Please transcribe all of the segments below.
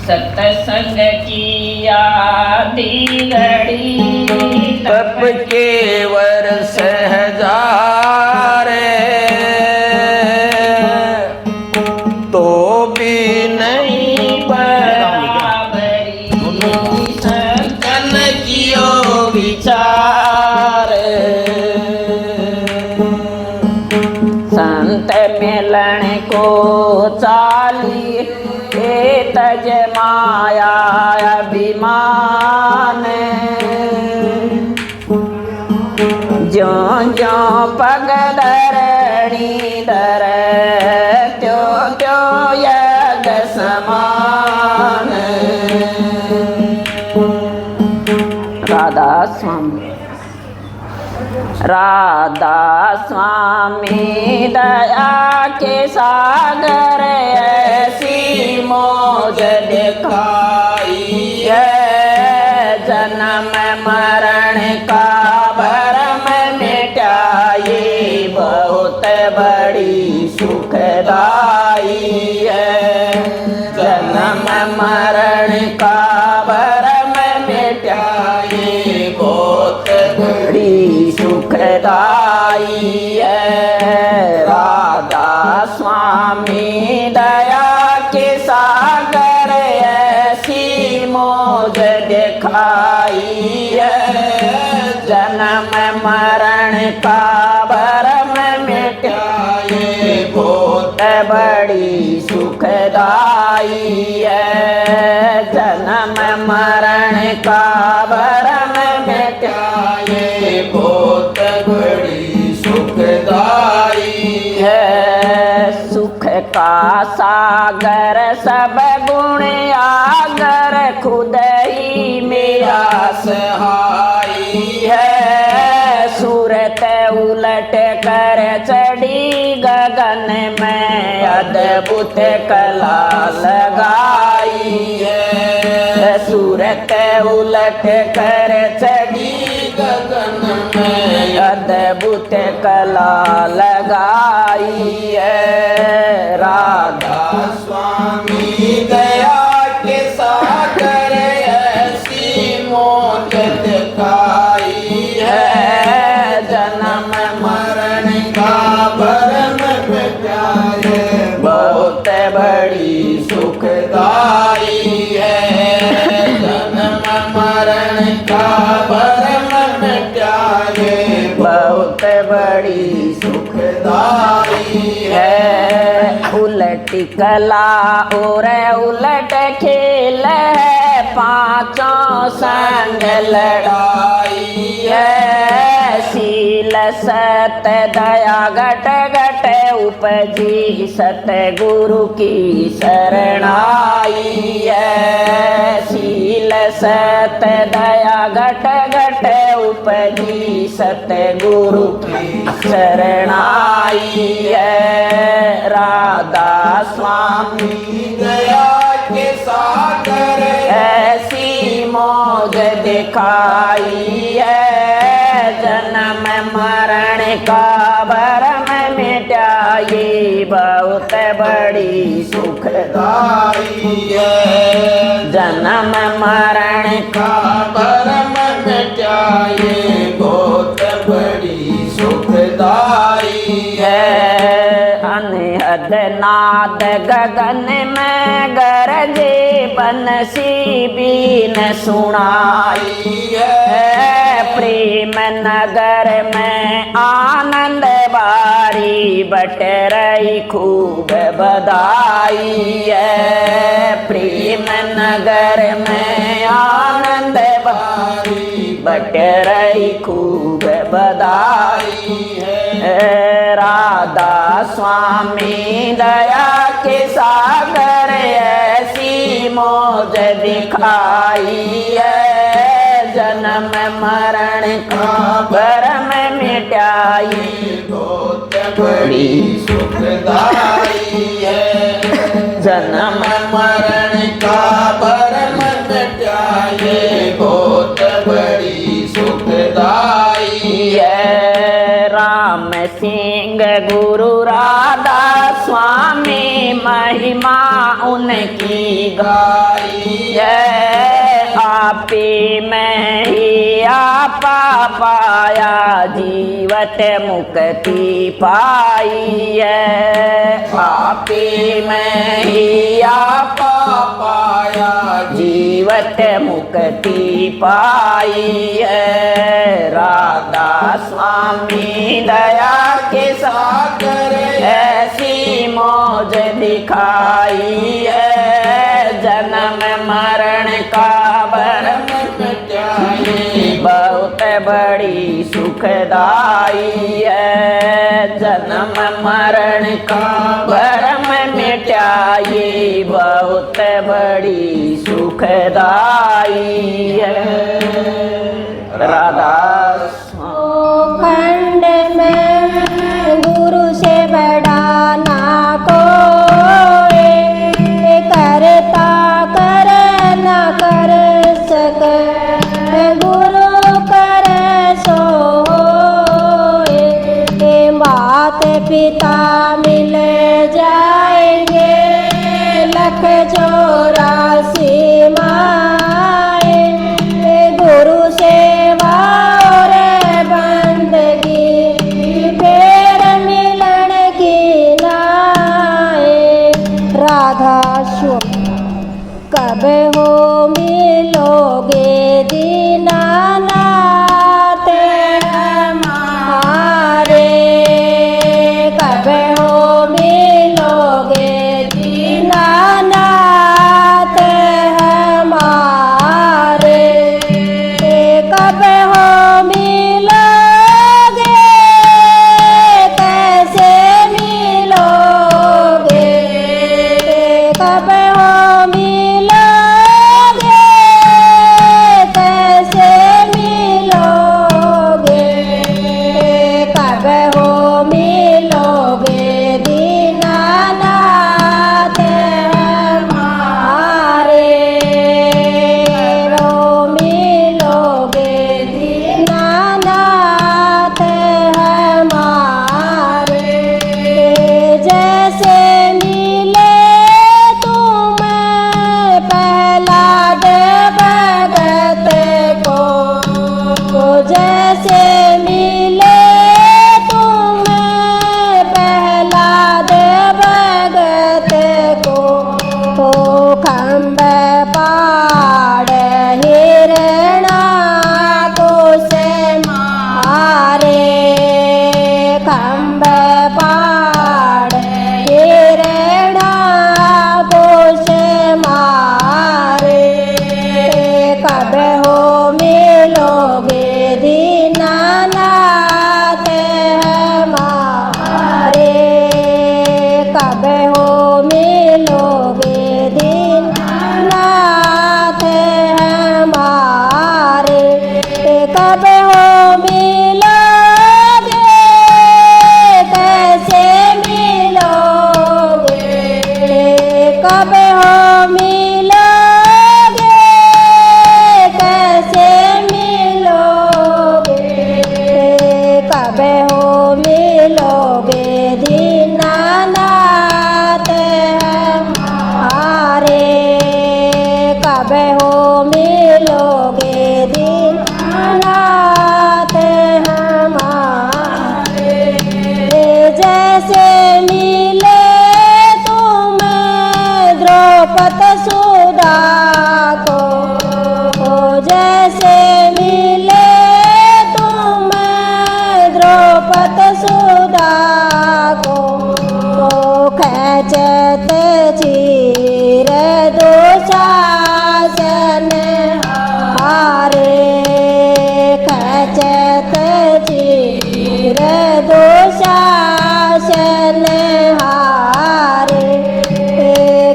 सत्संग किया घड़ी तप के वर्ष हजारे तो भी नहीं बराबरी संतन कियो विचार संत मिलन को चाली तज माया अभिमान जो जो पग धरणी धर त्यो त्यो यज्ञ समान। राधा स्वामी राधा स्वामी दया के सागर ऐसी मौज दिखाई है जन्म मरण का भरम मिटाई बहुत बड़ी सुखदाई है जन्म मरण का भरम मिटाई बहुत बड़ी सुखदाई है। राधा स्वामी दया के सागर ऐसी मौज दिखाई है जन्म मरण का भरम मिटाए बहुत बड़ी सुखदाई है जन्म मरण का भरम मिटाए बहुत बड़ी सुखदाई है। सुख का सागर सब गुण आगर खुद ही मेरा सहाई है सूरत उलट कर चढ़ी गगन में अद्भुत कला लगाई है सूरत उलट कर चढ़ी गगन में अद्भुत कला लगाई है। राधा स्वामी दया के सागर ऐसी मौज दिखाई है जन्म मरण का भरम मिटाए बहुत बड़ी सुखदाई है जन्म मरण का भरम मिटाए बहुत बड़ी सुखदाई है। उलट कला और उलट खेल है पांचों संग लड़ाई है शील सत दया घट घट उपजी सतगुरु की शरणाई है शील सत दया घट घट उपजी सतगुरु की शरणाई है। राधा स्वामी दया के सागर ऐसी मौज दिखाई है जन्म मरण का भरम मिटाए बहुत बड़ी सुखदाई है जन्म मरण का भरम मिटाए बहुत बड़ी सुखदाई है। अनहद नाद गगन में गरजे बंसी बीन सुनाई है प्रेम नगर में आनंद बारी बट रही खूब बधाई है प्रेम नगर में आनंद बारी बट रही खूब बधाई है। राधा स्वामी दया के सागर ऐसी मौज दिखाई है जन्म मरण का भरम मिटाई बहुत बड़ी सुखदाई है जन्म मरण का भरम मिटाए बहुत बड़ी सुखदाई है। राम सिंह गुरु राधा स्वामी महिमा उनकी गाई है। आप ही में ही आपा पाया जीवत मुक्ति पाई है। आप ही में ही आपा पाया जीवत मुक्ति पाई है। राधा स्वामी दया के सागर ऐसी मौज दिखाई है। जन्म मरण का भरम मिटाई बहुत बड़ी सुखदाई है। जन्म मरण का भरम मिटाई बहुत बड़ी सुखदाई है। राधा खंड में गुरु से बड़ा ना कोई, करता कर न कर सके, गुरु कर सोए। मात पिता मिल जाएंगे, लख चौरासी माए। गुरु सेवा और बंदगी, फेर मिलन की नाए। राधा शुभ कब हो मिलोगे दीनानाथ हमारे, कब हो मिलोगे दीनानाथ हमारे। कब हो मिलोगे, कैसे मिलोगे, कब हो मिलोगे, कैसे मिलोगे, कब हो मिलोगे दीनानाथ हमारे। रो मिलोगे दीनानाथ हमारे। जैसे मिले तुम प्रहलाद भगत को, जैसे मिले तुम प्रहलाद भगत को, खम्ब पाड़ हिरणा को से मारे। खम्ब पाड़ हिरणा को से मारे। कब हो मिलोगे दीनानाथ हमारे, कब हो मिलोगे दीनानाथ हमारे। कब हो मिलोगे, कैसे मिलोगे, कब हो मिलोगे, कैसे मिलोगे, कब हो मिलोगे दीनानाथ हमारे। कब हो मिलोगे दीनानाथ हमारे। जैसे मिले तुम द्रौपद सुधा को, जैसे मिले तुम द्रौपद सुधा को, खचत चीर दो शासन हारे। खचत चीर दो शासन हारे।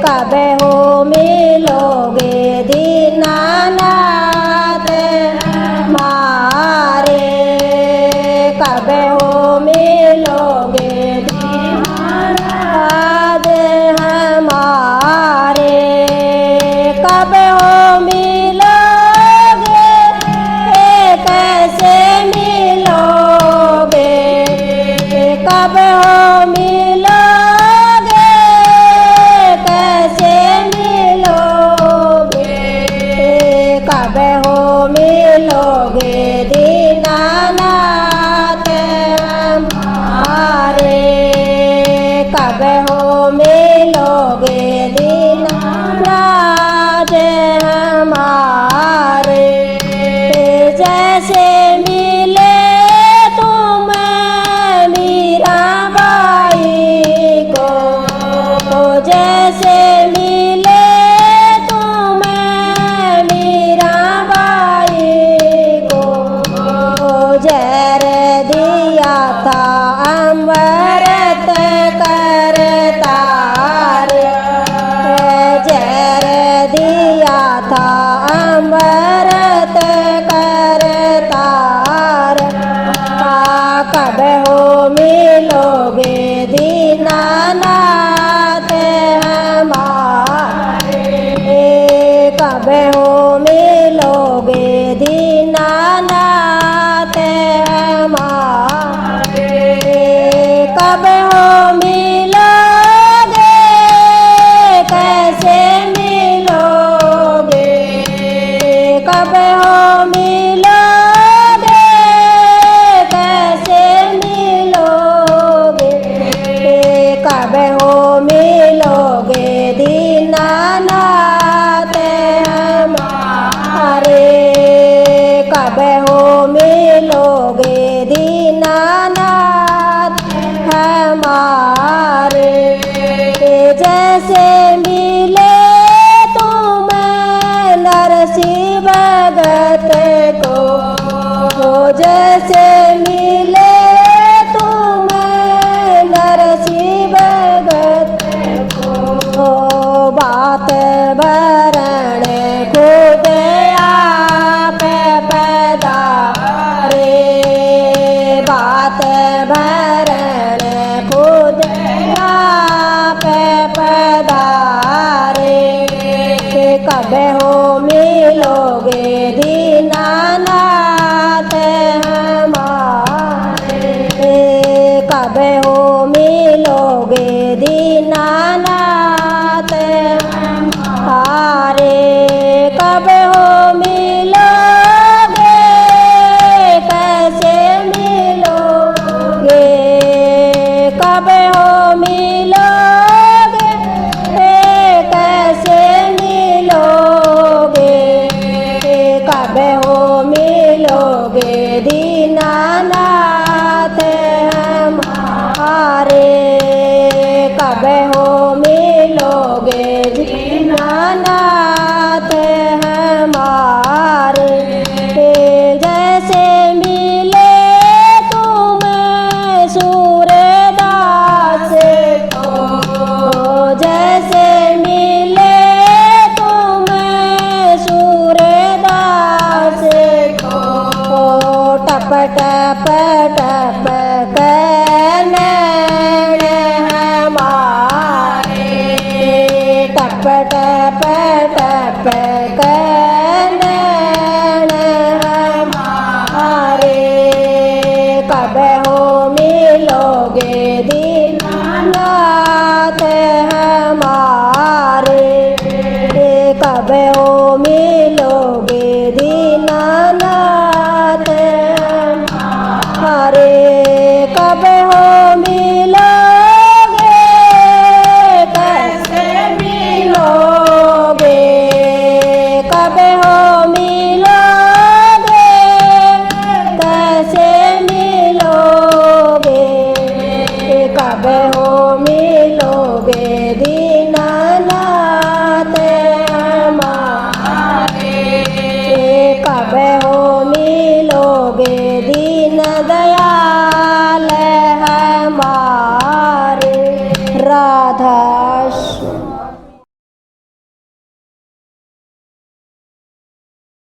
कब हो मिलोगे दीनानाथ हमारे। कब हो मिलोगे दीनानाथ हमारे। कब हो मिलोगे, कैसे मिलोगे, कब हो मिलोगे, मिलोगे दीनानाथ हमारे कब हो मिलोगे दीनानाथ हमारे जैसे मिले तुम मीराबाई को जैसे मिले तुम मीराबाई को जहर दिया था अमृत करता रे जहर दिया था अमृत करता रे कब हो मिलोगे दीनानाथ हमारे कब हो मिलोगे दीनानाथ हमारे कब हो मिलोगे कैसे मिलोगे कब हो मिलोगे कैसे मिलोगे कब हो मिलोगे दीनानाथ हमारे कब हो मिलोगे दीनानाथ हमारे जैसे मिले तुम नरसिंह भगत को जैसे मिले तुम नरसिंह भगत को बात भरण खुद आप पधारे बात भरण खुद आप पधारे कब हो मिलोगे दीनानाथ हमारे कब हो मिलोगे दीनानाथ हमारे कब हो मिलोगे कैसे मिलोगे कब हो मिलोगे कैसे मिलोगे कब हो मिलोगे दीनानाथ हमारे कब हो मिलोगे दीनानाथ हमारे जैसे मिले तुम सूरदास को जैसे मिले तुम सूरदास को टप टप टप नैन हमारे टप टप टप नैन हमारे कब हो मिलोगे दीनानाथ हमारे कब हो मिलोगे